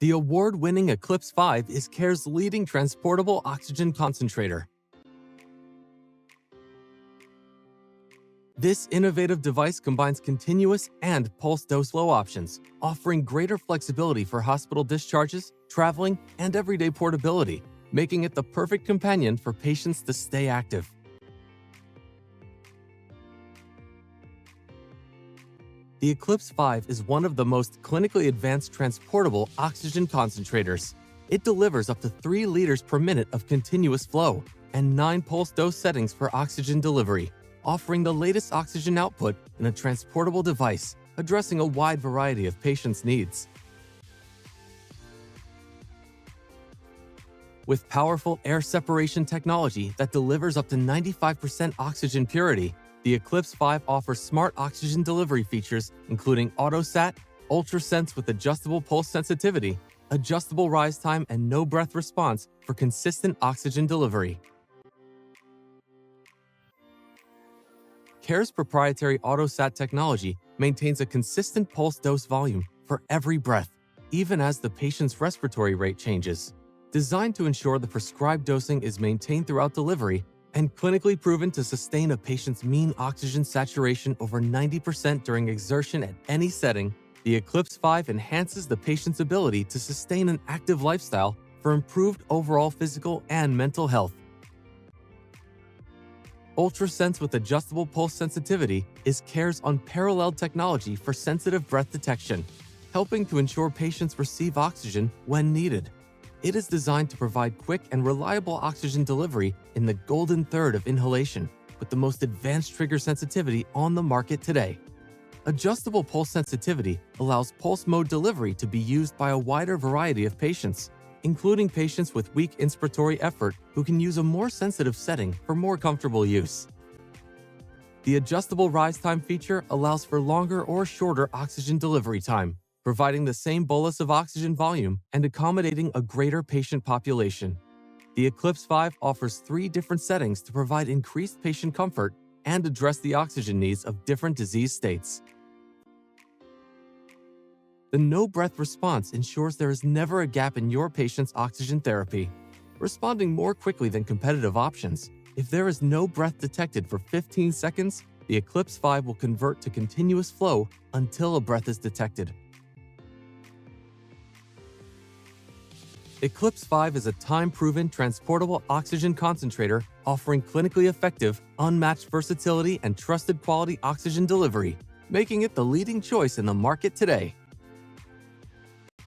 The award-winning Eclipse 5 is CARE's leading transportable oxygen concentrator. This innovative device combines continuous and pulse dose flow options, offering greater flexibility for hospital discharges, traveling, and everyday portability, making it the perfect companion for patients to stay active. The Eclipse 5 is one of the most clinically advanced transportable oxygen concentrators. It delivers up to 3 liters per minute of continuous flow and 9 pulse dose settings for oxygen delivery, offering the latest oxygen output in a transportable device, addressing a wide variety of patients' needs. With powerful air separation technology that delivers up to 95% oxygen purity, the Eclipse 5 offers smart oxygen delivery features including AutoSat, UltraSense with adjustable pulse sensitivity, adjustable rise time, and no breath response for consistent oxygen delivery. CARE's proprietary AutoSat technology maintains a consistent pulse dose volume for every breath, even as the patient's respiratory rate changes. Designed to ensure the prescribed dosing is maintained throughout delivery and clinically proven to sustain a patient's mean oxygen saturation over 90% during exertion at any setting, the Eclipse 5 enhances the patient's ability to sustain an active lifestyle for improved overall physical and mental health. UltraSense with adjustable pulse sensitivity is CARE's unparalleled technology for sensitive breath detection, helping to ensure patients receive oxygen when needed. It is designed to provide quick and reliable oxygen delivery in the golden third of inhalation, with the most advanced trigger sensitivity on the market today. Adjustable pulse sensitivity allows pulse mode delivery to be used by a wider variety of patients, including patients with weak inspiratory effort who can use a more sensitive setting for more comfortable use. The adjustable rise time feature allows for longer or shorter oxygen delivery time, providing the same bolus of oxygen volume and accommodating a greater patient population. The Eclipse 5 offers 3 different settings to provide increased patient comfort and address the oxygen needs of different disease states. The no-breath response ensures there is never a gap in your patient's oxygen therapy, responding more quickly than competitive options. If there is no breath detected for 15 seconds, the Eclipse 5 will convert to continuous flow until a breath is detected. Eclipse 5 is a time-proven transportable oxygen concentrator offering clinically effective, unmatched versatility and trusted quality oxygen delivery, making it the leading choice in the market today.